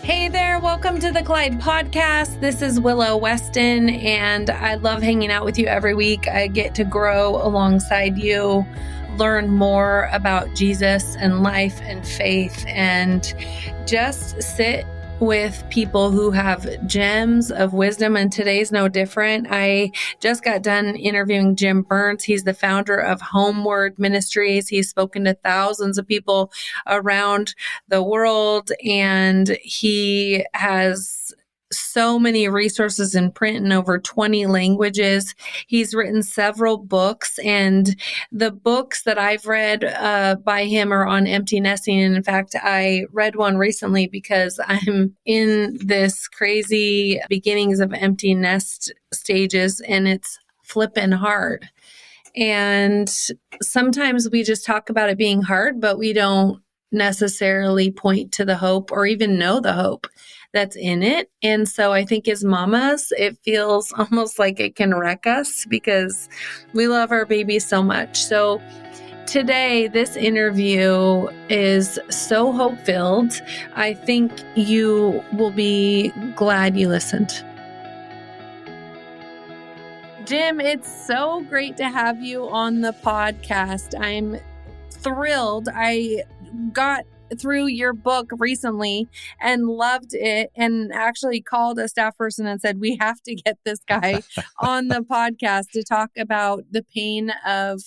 Hey there, welcome to the Collide Podcast. This is Willow Weston, and I love hanging out with you every week. I get to grow alongside you, learn more about Jesus and life and faith, and just sit with people who have gems of wisdom, and today's no different. I just got done interviewing Jim Burns. He's the founder of HomeWord Ministries. He's spoken to thousands of people around the world, and he has so many resources in print in over 20 languages. He's written several books, and the books that I've read by him are on empty nesting. And in fact, I read one recently because I'm in this crazy beginnings of empty nest stages, and it's flippin' hard. And sometimes we just talk about it being hard, but we don't necessarily point to the hope or even know the hope that's in it. And so I think as mamas, it feels almost like it can wreck us because we love our babies so much. So today, this interview is so hope-filled. I think you will be glad you listened. Jim, it's so great to have you on the podcast. I'm thrilled. I got through your book recently and loved it, and actually called a staff person and said, we have to get this guy on the podcast to talk about the pain of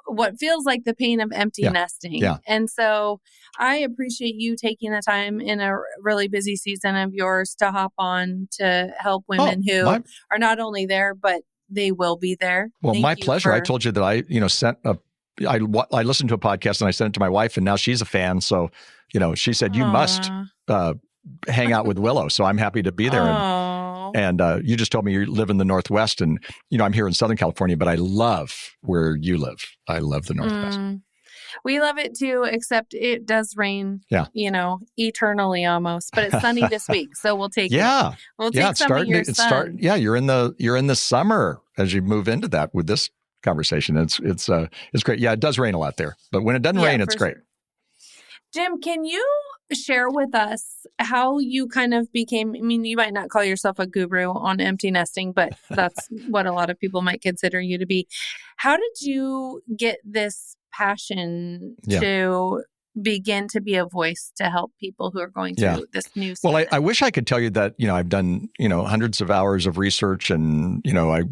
what feels like the pain of empty nesting. Yeah. And so I appreciate you taking the time in a really busy season of yours to hop on to help women who are not only there, but they will be there. Well, my pleasure. I told you that I listened to a podcast and I sent it to my wife, and now she's a fan. So, she said, you must hang out with Willow. So I'm happy to be there. And you just told me you live in the Northwest, and, I'm here in Southern California, but I love where you live. I love the Northwest. We love it too, except it does rain, eternally almost, but it's sunny this week. So we'll take it. We'll take some of your sun. You're in the summer as you move into that with this conversation. It's great. Yeah, it does rain a lot there, but when it doesn't rain, it's great. Sure. Jim, can you share with us how you kind of became, you might not call yourself a guru on empty nesting, but that's what a lot of people might consider you to be. How did you get this passion to begin to be a voice to help people who are going through this new season? Well, I wish I could tell you that, I've done, hundreds of hours of research, and,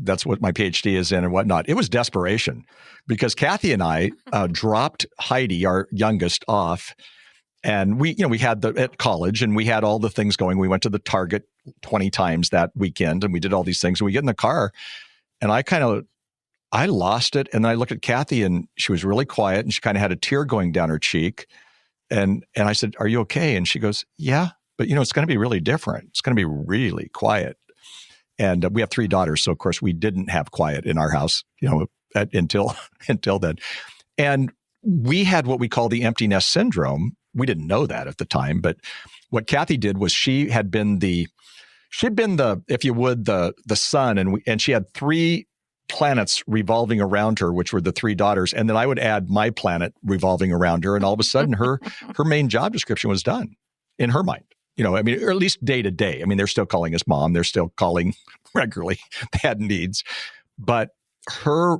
that's what my PhD is in and whatnot. It was desperation because Kathy and I dropped Heidi, our youngest, off. And we had at college, and we had all the things going. We went to the Target 20 times that weekend, and we did all these things. And we get in the car, and I lost it. And I looked at Kathy, and she was really quiet, and she kind of had a tear going down her cheek. And I said, "Are you okay?" And she goes, "Yeah, but it's going to be really different. It's going to be really quiet." And we have 3 daughters, so of course we didn't have quiet in our house, until then. And we had what we call the empty nest syndrome. We didn't know that at the time, but what Kathy did was she'd been the, if you would, the sun, and she had 3 planets revolving around her, which were the 3 daughters. And then I would add my planet revolving around her. And all of a sudden her main job description was done in her mind, or at least day to day. They're still calling us mom. They're still calling regularly. They had needs, but her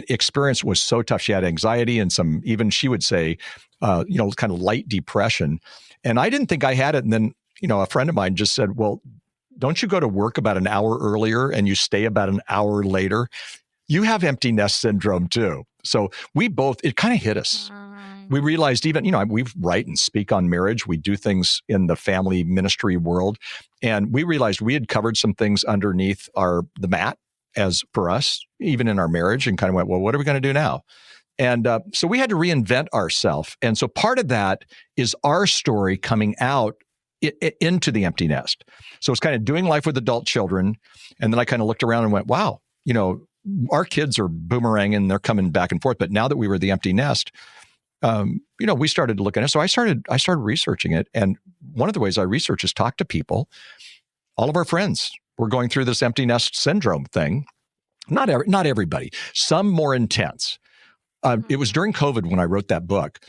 experience was so tough. She had anxiety and some, even she would say, kind of light depression. And I didn't think I had it. And then, a friend of mine just said, well, don't you go to work about an hour earlier and you stay about an hour later? You have empty nest syndrome too. So it kind of hit us. We realized even, we write and speak on marriage. We do things in the family ministry world. And we realized we had covered some things underneath the mat as for us, even in our marriage, and kind of went, well, what are we going to do now? And so we had to reinvent ourselves. And so part of that is our story coming out into the empty nest. So it's kind of doing life with adult children. And then I kind of looked around and went, wow, our kids are boomeranging, they're coming back and forth. But now that we were the empty nest, we started looking at it. So I started researching it. And one of the ways I research is talk to people. All of our friends were going through this empty nest syndrome thing. Not everybody, some more intense. It was during COVID when I wrote that book,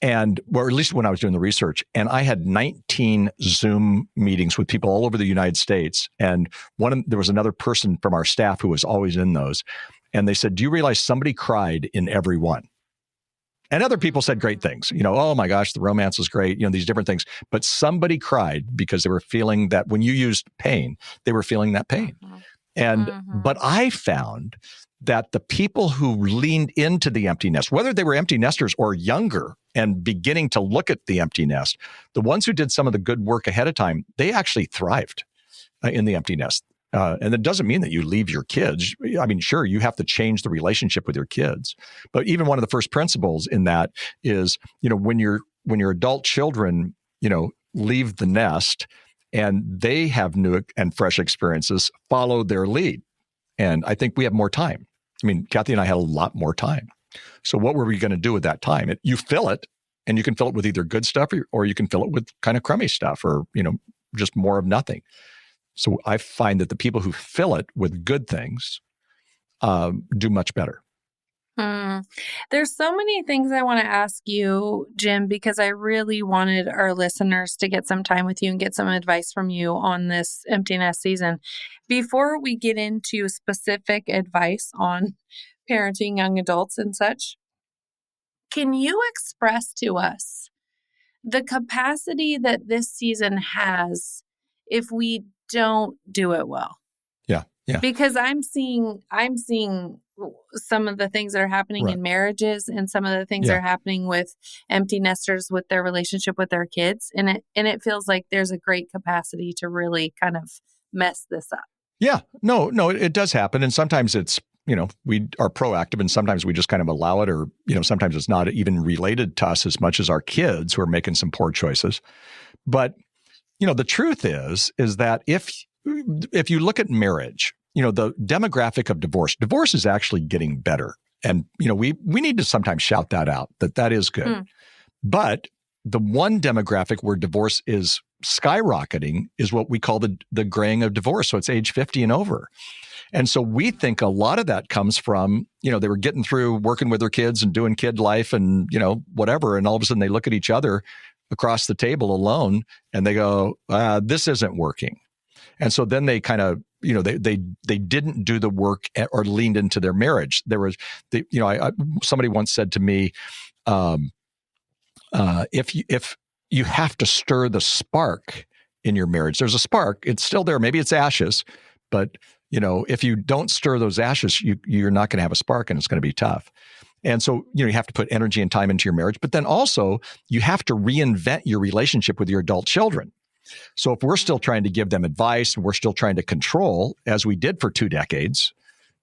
or at least when I was doing the research, and I had 19 Zoom meetings with people all over the United States. And there was another person from our staff who was always in those. And they said, do you realize somebody cried in every one? And other people said great things, oh my gosh, the romance was great, these different things. But somebody cried because they were feeling that when you used pain, they were feeling that pain. But I found that the people who leaned into the empty nest, whether they were empty nesters or younger and beginning to look at the empty nest, the ones who did some of the good work ahead of time, they actually thrived in the empty nest. And it doesn't mean that you leave your kids. I mean, sure, you have to change the relationship with your kids. But even one of the first principles in that is, when your adult children, leave the nest and they have new and fresh experiences, follow their lead. And I think we have more time. I mean, Kathy and I had a lot more time. So what were we going to do with that time? You fill it, and you can fill it with either good stuff or you can fill it with kind of crummy stuff or, just more of nothing. So I find that the people who fill it with good things do much better. There's so many things I want to ask you, Jim, because I really wanted our listeners to get some time with you and get some advice from you on this empty nest season. Before we get into specific advice on parenting young adults and such, can you express to us the capacity that this season has if we don't do it well? Yeah. Because I'm seeing some of the things that are happening in marriages and some of the things that are happening with empty nesters with their relationship with their kids. And it feels like there's a great capacity to really kind of mess this up. Yeah. No, it does happen. And sometimes it's, we are proactive and sometimes we just kind of allow it, or, sometimes it's not even related to us as much as our kids who are making some poor choices. But, the truth is that if you look at marriage, the demographic of divorce is actually getting better. And, we need to sometimes shout that out, that is good. But the one demographic where divorce is skyrocketing is what we call the graying of divorce. So it's age 50 and over. And so we think a lot of that comes from, they were getting through working with their kids and doing kid life and, whatever. And all of a sudden they look at each other across the table alone and they go, this isn't working. And so then they kind of, they didn't do the work or leaned into their marriage. There was, somebody once said to me, if you have to stir the spark in your marriage, there's a spark, it's still there. Maybe it's ashes, but if you don't stir those ashes, you're not going to have a spark and it's going to be tough. And so, you have to put energy and time into your marriage, but then also you have to reinvent your relationship with your adult children. So if we're still trying to give them advice and we're still trying to control, as we did for 2 decades,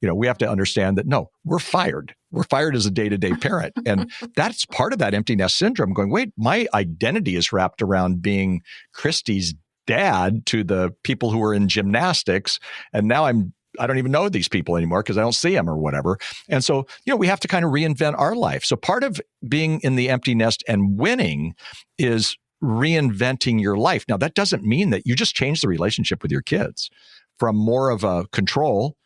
we have to understand that, no, we're fired. We're fired as a day-to-day parent. And that's part of that empty nest syndrome, going, wait, my identity is wrapped around being Christy's dad to the people who are in gymnastics. And now I don't even know these people anymore because I don't see them or whatever. And so, we have to kind of reinvent our life. So part of being in the empty nest and winning is reinventing your life. Now, that doesn't mean that you just change the relationship with your kids from more of a control,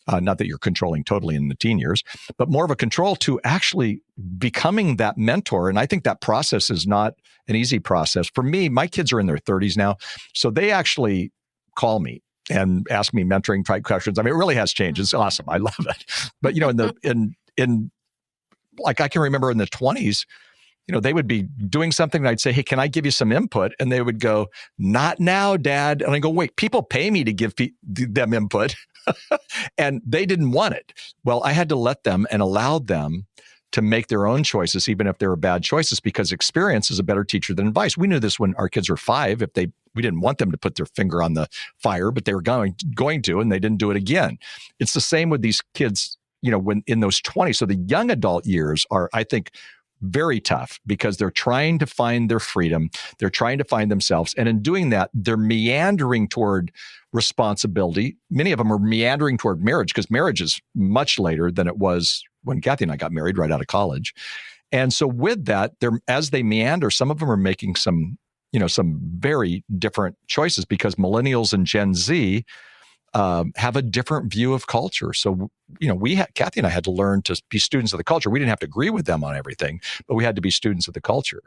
not that you're controlling totally in the teen years, but more of a control to actually becoming that mentor. And I think that process is not an easy process. For me, my kids are in their 30s now, so they actually call me and ask me mentoring type questions. I mean, it really has changed. It's awesome. I love it. But, in like I can remember in the 20s, they would be doing something and I'd say, hey, can I give you some input? And they would go, not now, Dad. And I go, wait, people pay me to give them input. And they didn't want it. Well, I had to let them and allow them to make their own choices, even if they were bad choices, because experience is a better teacher than advice. We knew this when our kids were 5. We didn't want them to put their finger on the fire, but they were going to, and they didn't do it again. It's the same with these kids, when in those 20s. So the young adult years are, I think, very tough because they're trying to find their freedom. They're trying to find themselves. And in doing that, they're meandering toward responsibility. Many of them are meandering toward marriage because marriage is much later than it was when Kathy and I got married right out of college. And so with that, as they meander, some of them are making some very different choices because millennials and Gen Z have a different view of culture. So, Kathy and I had to learn to be students of the culture. We didn't have to agree with them on everything, but we had to be students of the culture.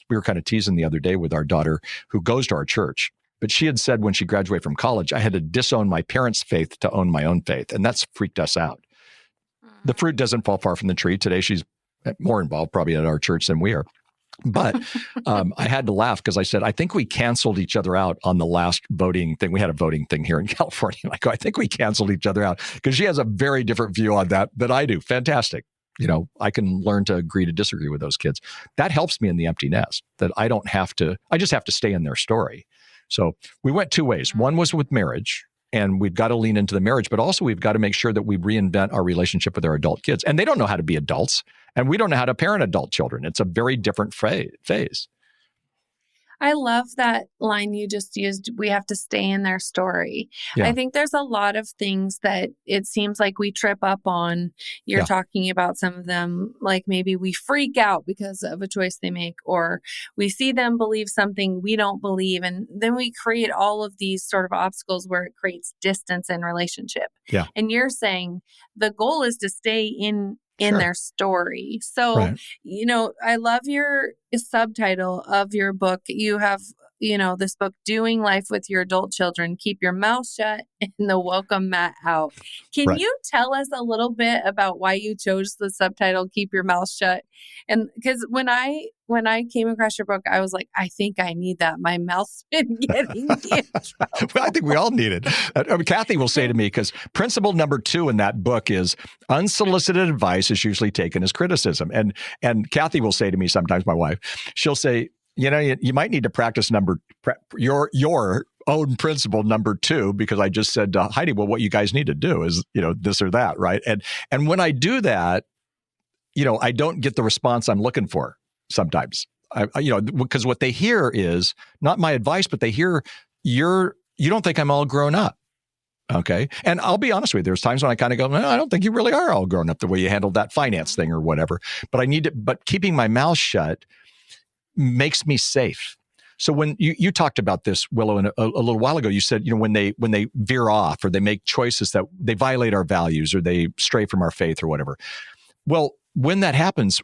We were kind of teasing the other day with our daughter who goes to our church, but she had said when she graduated from college, I had to disown my parents' faith to own my own faith. And that's freaked us out. The fruit doesn't fall far from the tree. Today, she's more involved probably at our church than we are. But I had to laugh because I said, I think we canceled each other out on the last voting thing. We had a voting thing here in California. I think we canceled each other out because she has a very different view on that than I do. Fantastic. I can learn to agree to disagree with those kids. That helps me in the empty nest, that I just have to stay in their story. So we went two ways. One was with marriage, and we've got to lean into the marriage, but also we've got to make sure that we reinvent our relationship with our adult kids. And they don't know how to be adults, and we don't know how to parent adult children. It's a very different phase. I love that line you just used. We have to stay in their story. Yeah. I think there's a lot of things that it seems like we trip up on. You're talking about some of them, like maybe we freak out because of a choice they make, or we see them believe something we don't believe. And then we create all of these sort of obstacles where it creates distance in relationship. Yeah. And you're saying the goal is to stay in their story. So, I love your subtitle of your book. You have, this book, Doing Life with Your Adult Children, Keep Your Mouth Shut and the Welcome Mat Out. Can you tell us a little bit about why you chose the subtitle, Keep Your Mouth Shut? And because when I came across your book, I was like, I think I need that. My mouth's been getting in trouble. Well, I think we all need it. Kathy will say to me, because principle number 2 in that book is unsolicited advice is usually taken as criticism. And Kathy will say to me sometimes, my wife, she'll say, you might need to practice your own principle number 2, because I just said to Heidi, well, what you guys need to do is, this or that, right? And when I do that, I don't get the response I'm looking for sometimes. Because what they hear is not my advice, but they hear you don't think I'm all grown up. Okay. And I'll be honest with you, there's times when I kind of go, no, I don't think you really are all grown up the way you handled that finance thing or whatever. But keeping my mouth shut makes me safe. So when you talked about this, Willow, a little while ago, you said, when they veer off or they make choices that they violate our values or they stray from our faith or whatever. Well, when that happens,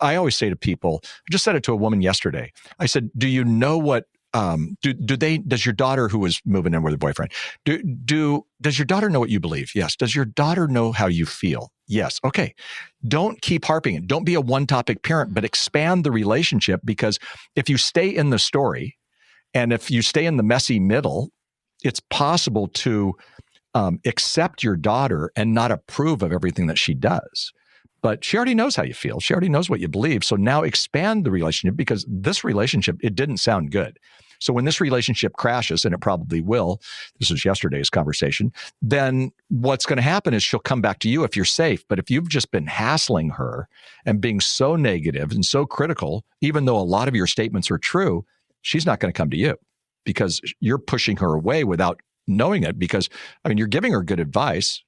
I always say to people, I just said it to a woman yesterday. I said, do you know what, does your daughter who was moving in with her boyfriend, does your daughter know what you believe? Yes. Does your daughter know how you feel? Yes. Okay. Don't keep harping it. Don't be a one-topic parent, but expand the relationship, because if you stay in the story and if you stay in the messy middle, it's possible to accept your daughter and not approve of everything that she does. But she already knows how you feel. She already knows what you believe. So now expand the relationship, because this relationship, it didn't sound good. So when this relationship crashes, and it probably will, this was yesterday's conversation, then what's going to happen is she'll come back to you if you're safe. But if you've just been hassling her and being so negative and so critical, even though a lot of your statements are true, she's not going to come to you because you're pushing her away without knowing it. Because, you're giving her good advice.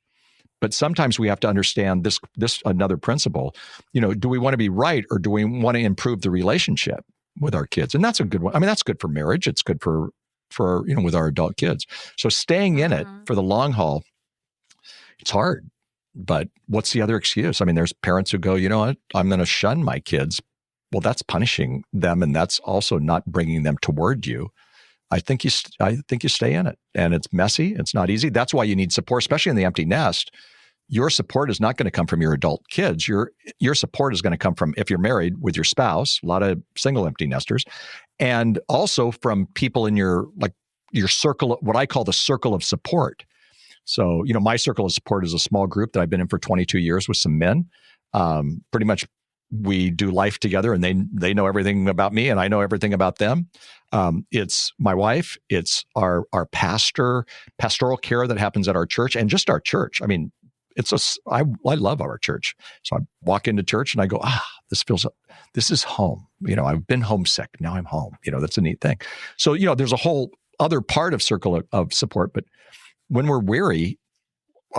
But sometimes we have to understand this another principle. Do we want to be right, or do we want to improve the relationship with our kids? And that's a good one. That's good for marriage. It's good for with our adult kids. So staying in it for the long haul, it's hard. But what's the other excuse? There's parents who go, what? I'm going to shun my kids. Well, that's punishing them, and that's also not bringing them toward you. I think you stay in it, and it's messy. It's not easy. That's why you need support, especially in the empty nest. Your support is not going to come from your adult kids. Your support is going to come from, if you're married, with your spouse, a lot of single empty nesters, and also from people in your circle, what I call the circle of support. So, my circle of support is a small group that I've been in for 22 years with some men. Pretty much we do life together, and they know everything about me and I know everything about them. It's my wife, it's our pastoral care that happens at our church, and just our church. I love our church. So I walk into church and I go, this is home. I've been homesick. Now I'm home. That's a neat thing. So, there's a whole other part of circle of support, but when we're weary,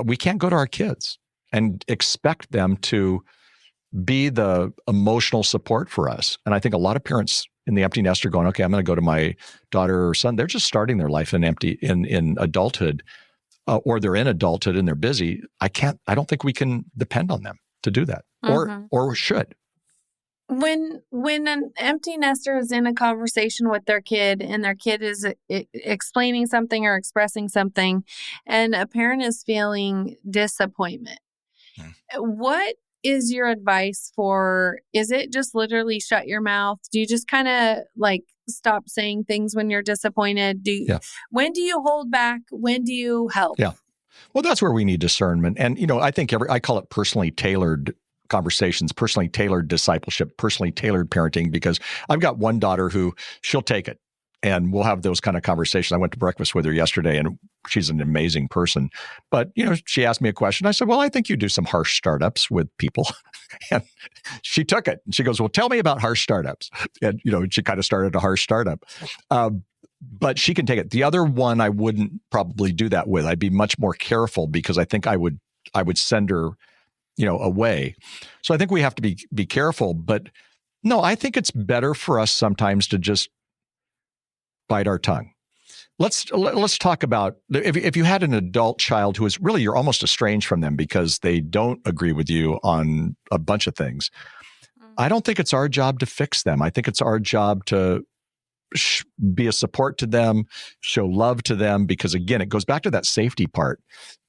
we can't go to our kids and expect them to be the emotional support for us. And I think a lot of parents in the empty nest are going, okay, I'm going to go to my daughter or son. They're just starting their life in adulthood. or they're in adulthood and they're busy, I don't think we can depend on them to do that, or should. When an empty nester is in a conversation with their kid and their kid is explaining something or expressing something, and a parent is feeling disappointment, what is your advice for? Is it just literally shut your mouth? Do you just kind of like stop saying things when you're disappointed? When do you hold back? When do you help? Yeah. Well, that's where we need discernment. And, I think I call it personally tailored conversations, personally tailored discipleship, personally tailored parenting, because I've got one daughter who she'll take it and we'll have those kind of conversations. I went to breakfast with her yesterday and she's an amazing person. But, she asked me a question. I said, well, I think you do some harsh startups with people. And she took it and she goes, well, tell me about harsh startups. And, she kind of started a harsh startup. But she can take it. The other one, I wouldn't probably do that with. I'd be much more careful because I think I would send her, away. So I think we have to be careful. But no, I think it's better for us sometimes to just bite our tongue. Let's talk about if you had an adult child who is really, you're almost estranged from them because they don't agree with you on a bunch of things. I don't think it's our job to fix them. I think it's our job to be a support to them, show love to them, because again, it goes back to that safety part.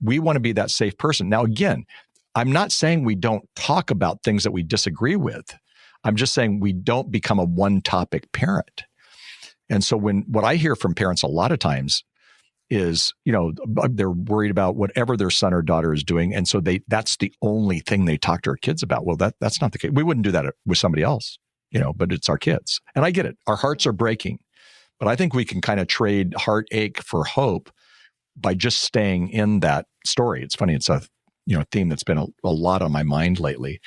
We want to be that safe person. Now, again, I'm not saying we don't talk about things that we disagree with. I'm just saying we don't become a one-topic parent. And so what I hear from parents a lot of times is, they're worried about whatever their son or daughter is doing. And so that's the only thing they talk to our kids about. Well, that's not the case. We wouldn't do that with somebody else. But it's our kids. And I get it. Our hearts are breaking. But I think we can kind of trade heartache for hope by just staying in that story. It's funny. It's a theme that's been a lot on my mind lately.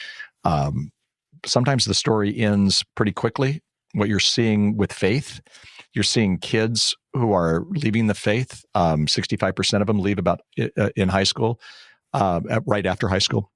Sometimes the story ends pretty quickly. What you're seeing with faith, you're seeing kids who are leaving the faith. 65% of them leave about in high school, right after high school.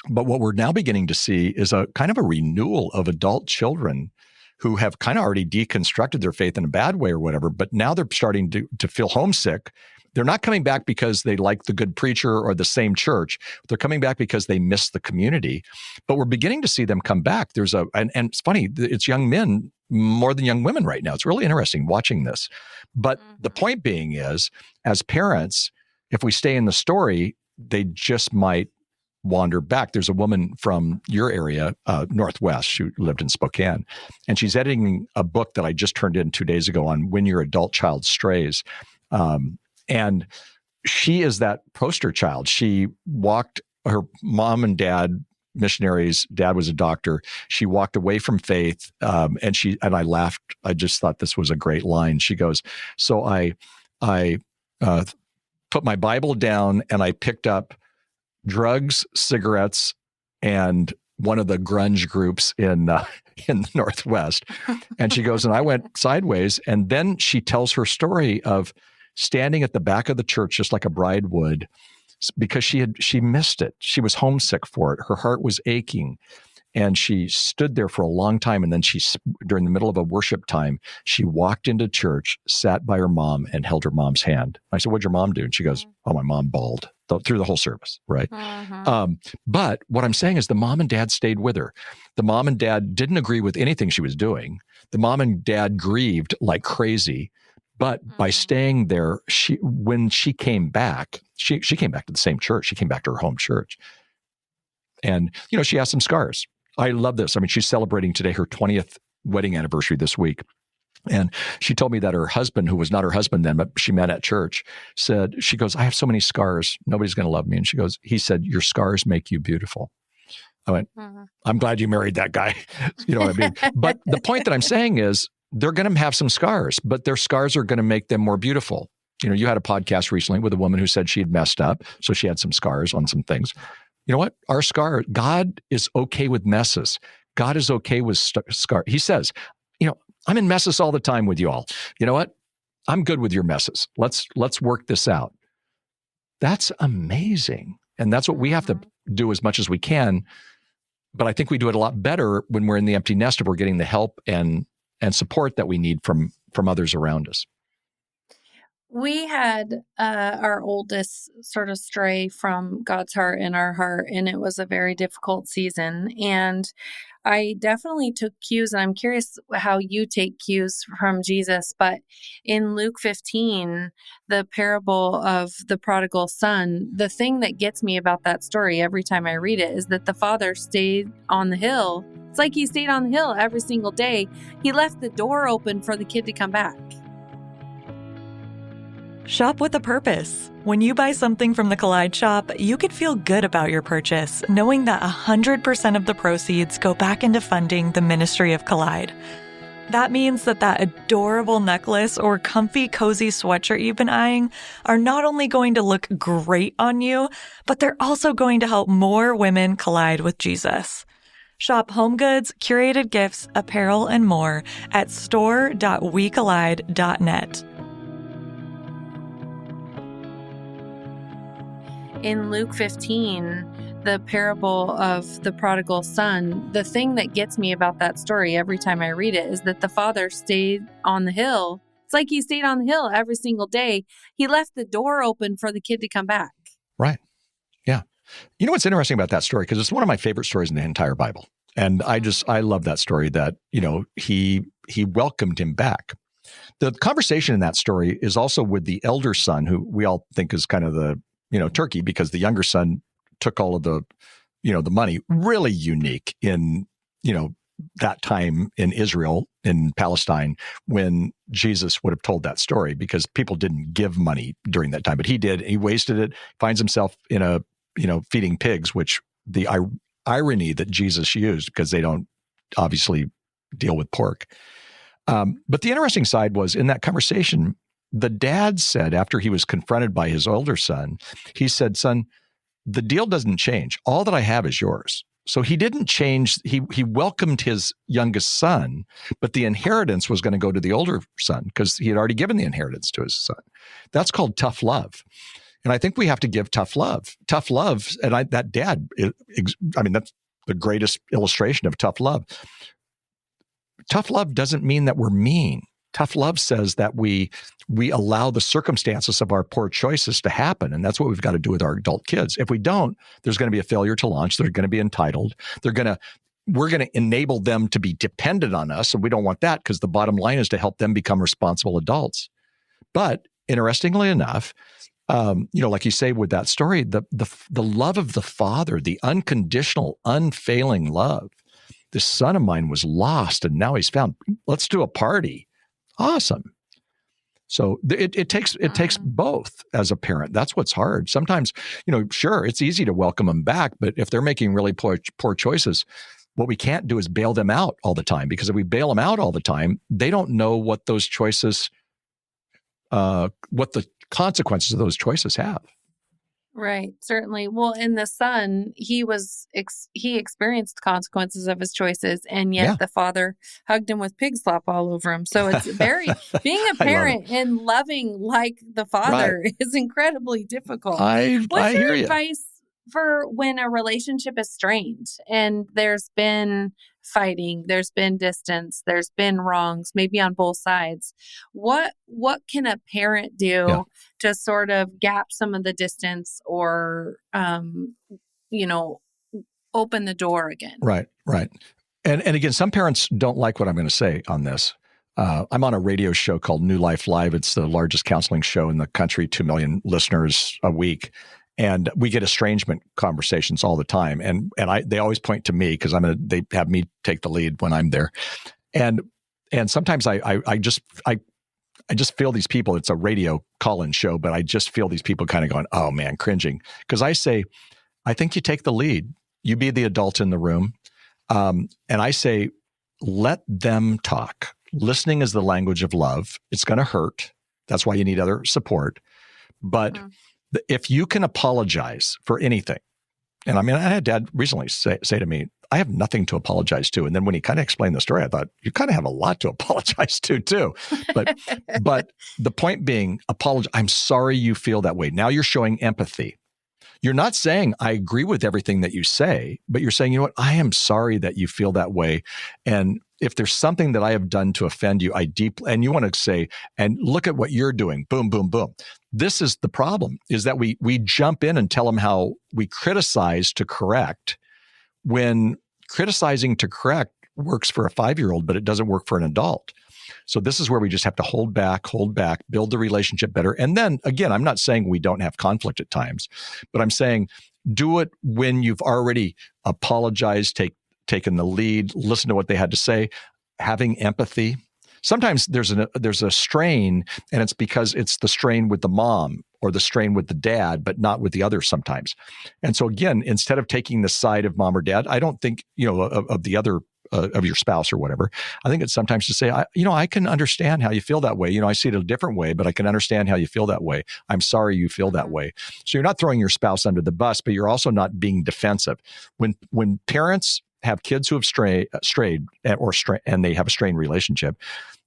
But what we're now beginning to see is a kind of a renewal of adult children who have kind of already deconstructed their faith in a bad way or whatever, but now they're starting to feel homesick. They're not coming back because they like the good preacher or the same church. They're coming back because they miss the community. But we're beginning to see them come back. And it's funny, it's young men more than young women right now. It's really interesting watching this. But the point being is, as parents, if we stay in the story, they just might wander back. There's a woman from your area, Northwest, who lived in Spokane, and she's editing a book that I just turned in 2 days ago on when your adult child strays. And she is that poster child. She walked, her mom and dad, missionaries, dad was a doctor. She walked away from faith. And I laughed. I just thought this was a great line. She goes, so I put my Bible down and I picked up drugs, cigarettes, and one of the grunge groups in the Northwest. And she goes, and I went sideways. And then she tells her story of standing at the back of the church, just like a bride would, because she missed it. She was homesick for it. Her heart was aching. And she stood there for a long time. And then during the middle of a worship time, she walked into church, sat by her mom, and held her mom's hand. I said, what'd your mom do? And she goes, oh, my mom bawled through the whole service, right? But what I'm saying is the mom and dad stayed with her. The mom and dad didn't agree with anything she was doing. The mom and dad grieved like crazy. But by staying there, when she came back, she came back to the same church. She came back to her home church. And, she has some scars. I love this. I mean, she's celebrating today her 20th wedding anniversary this week. And she told me that her husband, who was not her husband then, but she met at church, she goes, I have so many scars. Nobody's going to love me. And he said, your scars make you beautiful. I went, I'm glad you married that guy. You know what I mean? But the point that I'm saying is they're going to have some scars, but their scars are going to make them more beautiful. You had a podcast recently with a woman who said she had messed up. So she had some scars on some things. You know what? Our scar, God is okay with messes. God is okay with scars. He says, I'm in messes all the time with you all. You know what? I'm good with your messes. Let's work this out. That's amazing. And that's what we have to do as much as we can. But I think we do it a lot better when we're in the empty nest, if we're getting the help and support that we need from others around us. We had our oldest sort of stray from God's heart in our heart, and it was a very difficult season. And I definitely took cues, and I'm curious how you take cues from Jesus. But in Luke 15, the parable of the prodigal son, the thing that gets me about that story every time I read it is that the father stayed on the hill. It's like he stayed on the hill every single day. He left the door open for the kid to come back. Shop with a purpose. When you buy something from the Collide shop, you can feel good about your purchase, knowing that 100% of the proceeds go back into funding the ministry of Collide. That means that adorable necklace or comfy, cozy sweatshirt you've been eyeing are not only going to look great on you, but they're also going to help more women collide with Jesus. Shop home goods, curated gifts, apparel, and more at store.wecollide.net. In Luke 15, the parable of the prodigal son, the thing that gets me about that story every time I read it is that the father stayed on the hill. It's like he stayed on the hill every single day. He left the door open for the kid to come back. Right. Yeah. You know what's interesting about that story? Because it's one of my favorite stories in the entire Bible. And I love that story that, he welcomed him back. The conversation in that story is also with the elder son, who we all think is kind of the, turkey, because the younger son took all of the, the money. Really unique in, that time in Israel, in Palestine, when Jesus would have told that story, because people didn't give money during that time, but he did. He wasted it, finds himself in a, feeding pigs, which the irony that Jesus used, because they don't obviously deal with pork. But the interesting side was in that conversation, the dad said, after he was confronted by his older son, he said, "Son, the deal doesn't change. All that I have is yours." So he didn't change. He welcomed his youngest son, but the inheritance was going to go to the older son because he had already given the inheritance to his son. That's called tough love. And I think we have to give tough love. Tough love, and that dad, that's the greatest illustration of tough love. Tough love doesn't mean that we're mean. Tough love says that we allow the circumstances of our poor choices to happen. And that's what we've got to do with our adult kids. If we don't, there's going to be a failure to launch. They're going to be entitled. We're going to enable them to be dependent on us. And we don't want that, because the bottom line is to help them become responsible adults. But interestingly enough, like you say with that story, the love of the Father, the unconditional, unfailing love. This son of mine was lost and now he's found. Let's do a party. Awesome. So it takes both as a parent. That's what's hard. Sometimes, sure, it's easy to welcome them back, but if they're making really poor choices, what we can't do is bail them out all the time, because if we bail them out all the time, they don't know what those choices, what the consequences of those choices have. Right, certainly. Well, in the son, he experienced consequences of his choices, and yet the father hugged him with pig slop all over him. So it's being a parent and loving like the father is incredibly difficult. What's your advice for when a relationship is strained and there's been fighting, there's been distance, there's been wrongs, maybe on both sides? What can a parent do to sort of gap some of the distance or, open the door again? Right. And again, some parents don't like what I'm going to say on this. I'm on a radio show called New Life Live. It's the largest counseling show in the country, 2 million listeners a week. And we get estrangement conversations all the time. And they always point to me, because they have me take the lead when I'm there. And sometimes I just feel these people, it's a radio call-in show, but I just feel these people kind of going, oh man, cringing. Because I say, I think you take the lead. You be the adult in the room. And I say, let them talk. Listening is the language of love. It's going to hurt. That's why you need other support. But if you can apologize for anything, and I had Dad recently say to me, I have nothing to apologize to. And then when he kind of explained the story, I thought, you kind of have a lot to apologize to too. But the point being, apologize. I'm sorry you feel that way. Now you're showing empathy. You're not saying, I agree with everything that you say, but you're saying, you know what, I am sorry that you feel that way. And if there's something that I have done to offend you, and you want to say, and look at what you're doing, boom, boom, boom. This is the problem, is that we jump in and tell them how we criticize to correct, when criticizing to correct works for a 5-year-old, but it doesn't work for an adult. So this is where we just have to hold back, build the relationship better. And then again, I'm not saying we don't have conflict at times, but I'm saying do it when you've already apologized, taken the lead, listen to what they had to say, having empathy. Sometimes there's a strain, and it's because it's the strain with the mom or the strain with the dad, but not with the others sometimes. And so again, instead of taking the side of mom or dad, I don't think, of the other of your spouse or whatever. I think it's sometimes to say, I can understand how you feel that way. I see it a different way, but I can understand how you feel that way. I'm sorry you feel that way. So you're not throwing your spouse under the bus, but you're also not being defensive. When parents have kids who have strayed and they have a strained relationship,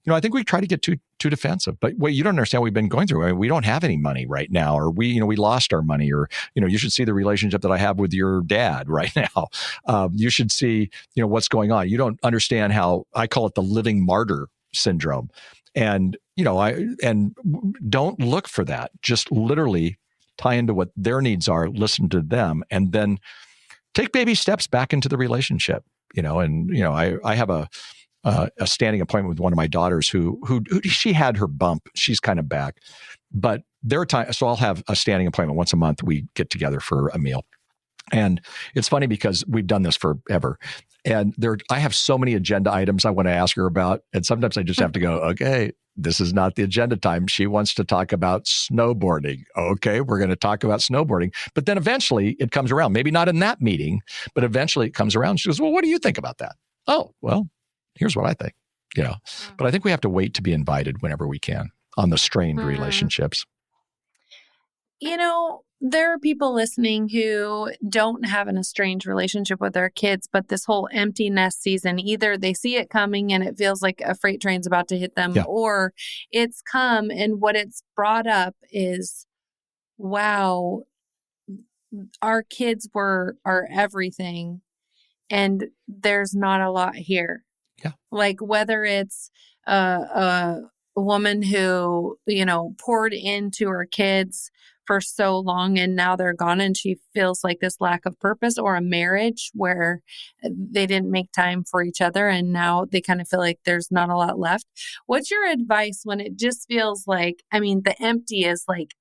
I think we try to get too defensive. But wait, you don't understand what we've been going through. I mean, we don't have any money right now, or we lost our money, or you should see the relationship that I have with your dad right now. You should see what's going on. You don't understand how I call it the living martyr syndrome, and don't look for that. Just literally tie into what their needs are, listen to them, and then take baby steps back into the relationship. I have a standing appointment with one of my daughters who she had her bump. She's kind of back, but there are times. So I'll have a standing appointment once a month. We get together for a meal, and it's funny because we've done this forever. And I have so many agenda items I want to ask her about, and sometimes I just have to go, okay, this is not the agenda time. She wants to talk about snowboarding. Okay, we're going to talk about snowboarding. But then eventually it comes around. Maybe not in that meeting, but eventually it comes around. She goes, well, what do you think about that? Oh, well, here's what I think. But I think we have to wait to be invited whenever we can on the strained relationships. There are people listening who don't have an estranged relationship with their kids, but this whole empty nest season, either they see it coming and it feels like a freight train's about to hit them, or it's come and what it's brought up is, wow, our kids are everything and there's not a lot here. Yeah. Like whether it's a woman who, poured into her kids for so long and now they're gone and she feels like this lack of purpose, or a marriage where they didn't make time for each other and now they kind of feel like there's not a lot left. What's your advice when it just feels like, the empty is like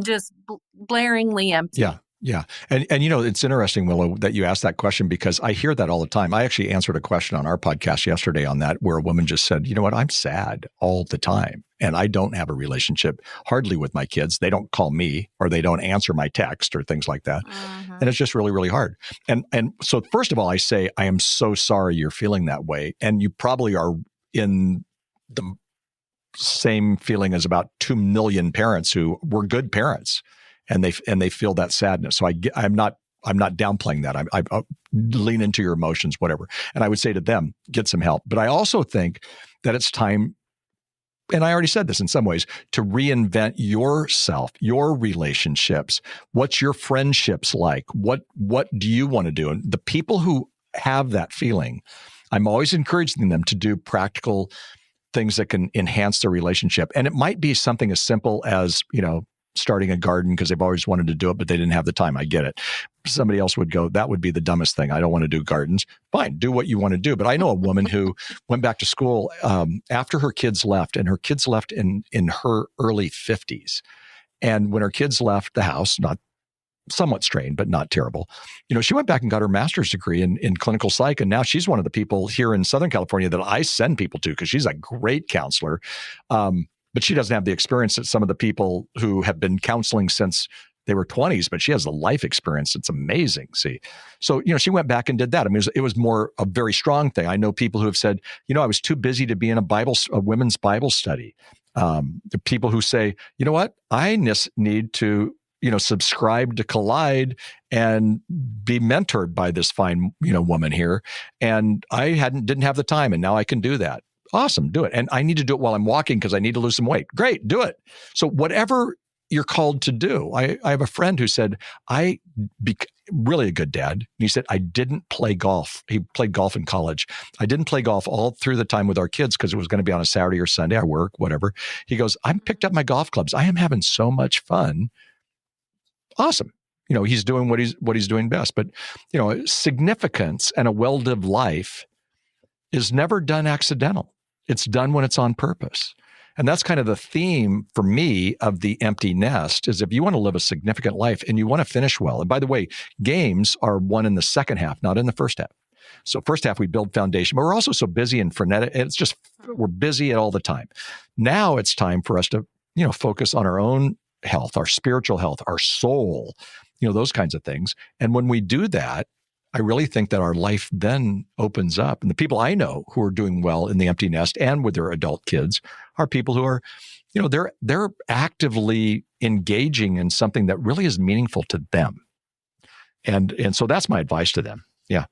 just blaringly empty? Yeah. And it's interesting, Willow, that you asked that question, because I hear that all the time. I actually answered a question on our podcast yesterday on that, where a woman just said, you know what, I'm sad all the time. And I don't have a relationship hardly with my kids. They don't call me, or they don't answer my text or things like that. And it's just really, really hard. And so first of all, I say, I am so sorry you're feeling that way. And you probably are in the same feeling as about 2 million parents who were good parents. And they feel that sadness. So I'm not downplaying that. I lean into your emotions, whatever. And I would say to them, get some help. But I also think that it's time, and I already said this in some ways, to reinvent yourself, your relationships. What's your friendships like? What do you want to do? And the people who have that feeling, I'm always encouraging them to do practical things that can enhance their relationship. And it might be something as simple as, starting a garden because they've always wanted to do it, but they didn't have the time. I get it. Somebody else would go, that would be the dumbest thing. I don't want to do gardens. Fine, do what you want to do. But I know a woman who went back to school after her kids left, and her kids left in her early 50s. And when her kids left the house, not somewhat strained, but not terrible, she went back and got her master's degree in clinical psych. And now she's one of the people here in Southern California that I send people to because she's a great counselor. But she doesn't have the experience that some of the people who have been counseling since they were 20s, but she has the life experience. It's amazing. See, so, she went back and did that. It was more a very strong thing. I know people who have said, I was too busy to be in a women's Bible study. The people who say, you know what, I need to, subscribe to Collide and be mentored by this fine, woman here. And I didn't have the time, and now I can do that. Awesome, do it. And I need to do it while I'm walking because I need to lose some weight. Great, do it. So whatever you're called to do. I have a friend who said, really a good dad. And he said, I didn't play golf. He played golf in college. I didn't play golf all through the time with our kids because it was going to be on a Saturday or Sunday. I work, whatever. He goes, I picked up my golf clubs. I am having so much fun. Awesome. He's doing what he's doing best. But, significance and a well-lived life is never done accidental. It's done when it's on purpose. And that's kind of the theme for me of the empty nest is if you want to live a significant life and you want to finish well. And by the way, games are won in the second half, not in the first half. So first half, we build foundation, but we're also so busy and frenetic. It's just, we're busy all the time. Now it's time for us to, focus on our own health, our spiritual health, our soul, those kinds of things. And when we do that, I really think that our life then opens up. And the people I know who are doing well in the empty nest and with their adult kids are people who are, they're actively engaging in something that really is meaningful to them. And so that's my advice to them. Yeah.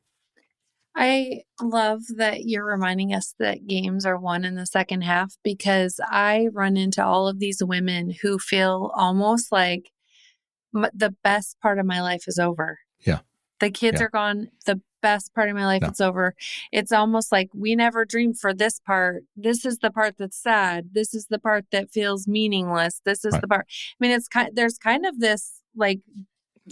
I love that you're reminding us that games are won in the second half, because I run into all of these women who feel almost like the best part of my life is over. Yeah. The kids are gone. The best part of my life, it's over. It's almost like we never dreamed for this part. This is the part that's sad. This is the part that feels meaningless. This is the part. I mean, there's kind of this like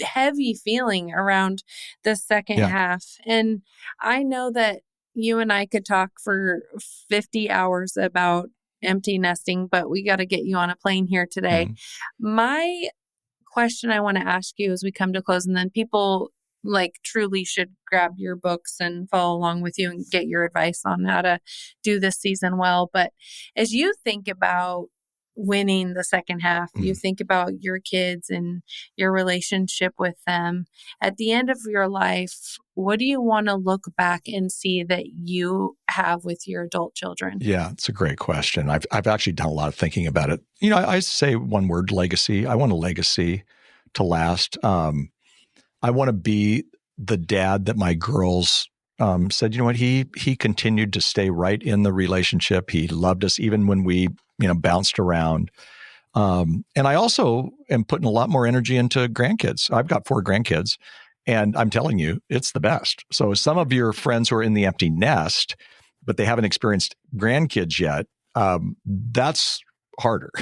heavy feeling around the second half. And I know that you and I could talk for 50 hours about empty nesting, but we got to get you on a plane here today. My question I want to ask you as we come to close, and then people truly should grab your books and follow along with you and get your advice on how to do this season well. But as you think about winning the second half, you think about your kids and your relationship with them. At the end of your life, what do you want to look back and see that you have with your adult children? Yeah, it's a great question. I've actually done a lot of thinking about it. I say one word, legacy. I want a legacy to last. I want to be the dad that my girls said, he continued to stay right in the relationship. He loved us even when we, bounced around. And I also am putting a lot more energy into grandkids. I've got 4 grandkids, and I'm telling you, it's the best. So some of your friends who are in the empty nest, but they haven't experienced grandkids yet, that's harder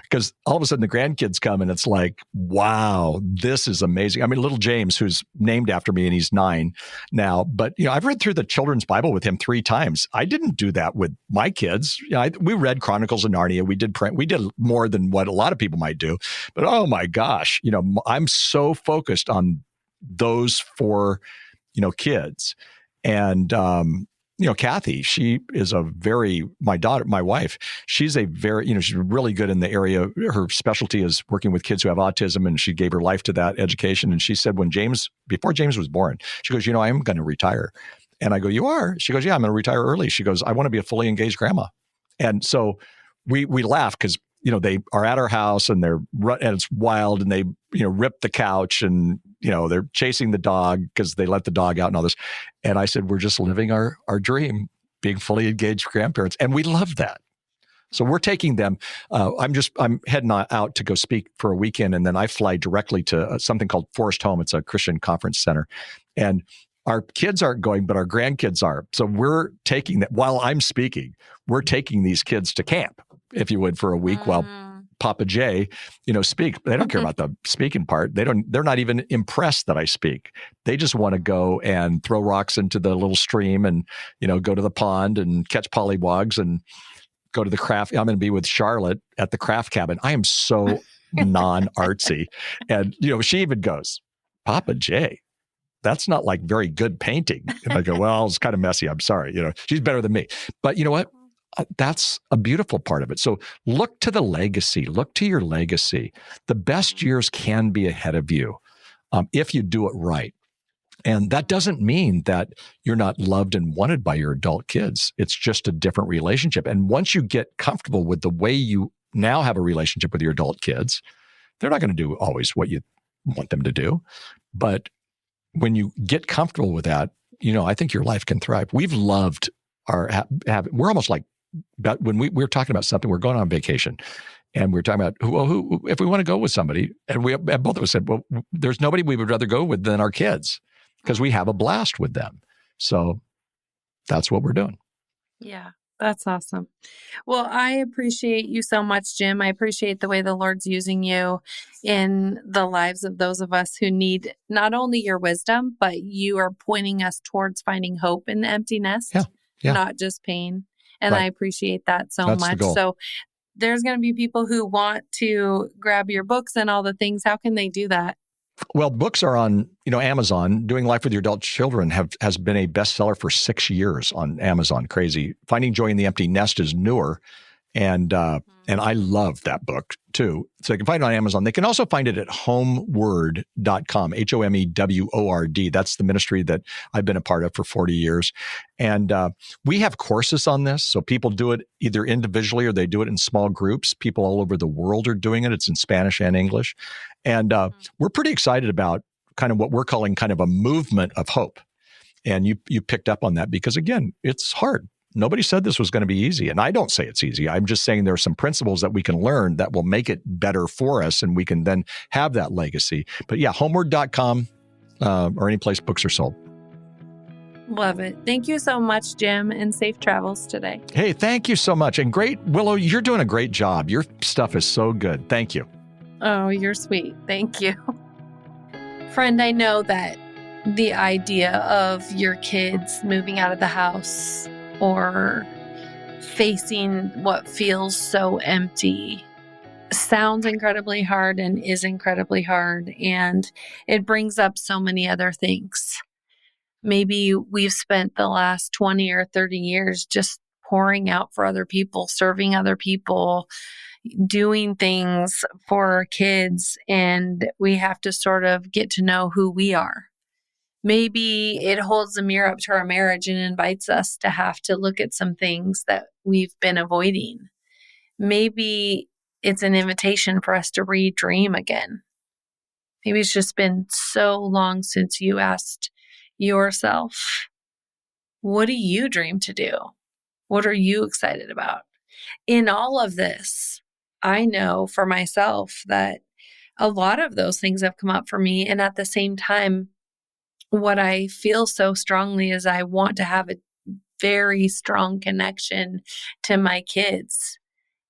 because all of a sudden the grandkids come and it's like, wow, this is amazing. I mean, little James, who's named after me and he's 9 now, but I've read through the children's Bible with him 3 times. I didn't do that with my kids. We read Chronicles of Narnia. We did more than what a lot of people might do, but oh my gosh, I'm so focused on those 4, kids. And, Kathy, she is my wife, she's she's really good in the area. Her specialty is working with kids who have autism, and she gave her life to that education. And she said before James was born, she goes, I'm going to retire. And I go, you are? She goes, yeah, I'm going to retire early. She goes, I want to be a fully engaged grandma. And so we laugh because, they are at our house and and it's wild, and they, rip the couch and, they're chasing the dog because they let the dog out and all this. And I said, we're just living our dream, being fully engaged grandparents. And we love that. So we're taking them. I'm heading out to go speak for a weekend. And then I fly directly to something called Forest Home. It's a Christian conference center. And our kids aren't going, but our grandkids are. So we're taking that while I'm speaking, we're taking these kids to camp, if you would, for a week while Papa J, speak. They don't care about the speaking part. They're not even impressed that I speak. They just want to go and throw rocks into the little stream and, go to the pond and catch pollywogs and go to the craft. I'm going to be with Charlotte at the craft cabin. I am so non-artsy. And, she even goes, Papa J, that's not like very good painting. And I go, well, it's kind of messy. I'm sorry. She's better than me. But you know what? That's a beautiful part of it. So look to the legacy. Look to your legacy. The best years can be ahead of you if you do it right. And that doesn't mean that you're not loved and wanted by your adult kids. It's just a different relationship. And once you get comfortable with the way you now have a relationship with your adult kids, they're not going to do always what you want them to do. But when you get comfortable with that, I think your life can thrive. We've loved we're almost like, but when we were talking about something, we're going on vacation And we were talking about, who if we want to go with somebody, and both of us said, well, there's nobody we would rather go with than our kids because we have a blast with them. So that's what we're doing. Yeah, that's awesome. Well, I appreciate you so much, Jim. I appreciate the way the Lord's using you in the lives of those of us who need not only your wisdom, but you are pointing us towards finding hope in the empty nest, not just pain. And I appreciate that so That's much. the goal. So there's going to be people who want to grab your books and all the things. How can they do that? Well, books are on, Amazon. Doing Life with Your Adult Children has been a bestseller for 6 years on Amazon. Crazy. Finding Joy in the Empty Nest is newer. And I love that book too. So you can find it on Amazon. They can also find it at HomeWord.com, HomeWord. That's the ministry that I've been a part of for 40 years. And we have courses on this. So people do it either individually or they do it in small groups. People all over the world are doing it. It's in Spanish and English. And we're pretty excited about kind of what we're calling kind of a movement of hope. And you picked up on that because, again, it's hard. Nobody said this was going to be easy. And I don't say it's easy. I'm just saying there are some principles that we can learn that will make it better for us. And we can then have that legacy. But yeah, homeword.com or any place books are sold. Love it. Thank you so much, Jim, and safe travels today. Hey, thank you so much. And great, Willow, you're doing a great job. Your stuff is so good. Thank you. Oh, you're sweet. Thank you. Friend, I know that the idea of your kids moving out of the house or facing what feels so empty sounds incredibly hard and is incredibly hard. And it brings up so many other things. Maybe we've spent the last 20 or 30 years just pouring out for other people, serving other people, doing things for our kids, and we have to sort of get to know who we are. Maybe it holds a mirror up to our marriage and invites us to have to look at some things that we've been avoiding. Maybe it's an invitation for us to redream again. Maybe it's just been so long since you asked yourself, what do you dream to do? What are you excited about? In all of this, I know for myself that a lot of those things have come up for me. And at the same time, what I feel so strongly is I want to have a very strong connection to my kids.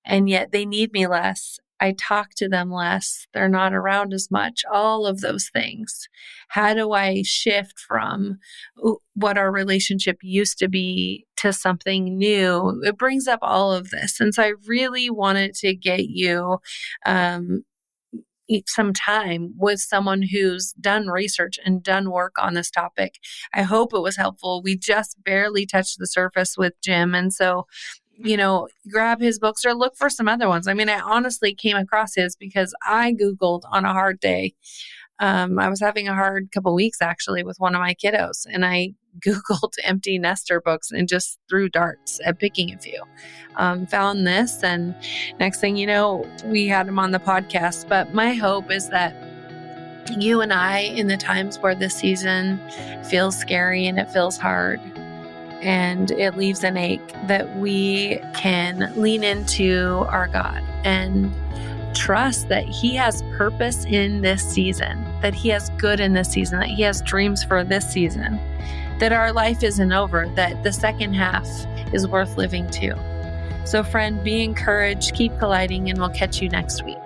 And yet they need me less. I talk to them less. They're not around as much. All of those things. How do I shift from what our relationship used to be to something new? It brings up all of this. And so I really wanted to get you some time with someone who's done research and done work on this topic. I hope it was helpful. We just barely touched the surface with Jim. And so, grab his books or look for some other ones. I mean, I honestly came across his because I Googled on a hard day. I was having a hard couple weeks actually with one of my kiddos, and I Googled empty nester books and just threw darts at picking a few. Found this, and next thing you know, we had him on the podcast. But my hope is that you and I, in the times where this season feels scary and it feels hard and it leaves an ache, that we can lean into our God and trust that He has purpose in this season, that He has good in this season, that He has dreams for this season, that our life isn't over, that the second half is worth living too. So friend, be encouraged, keep colliding, and we'll catch you next week.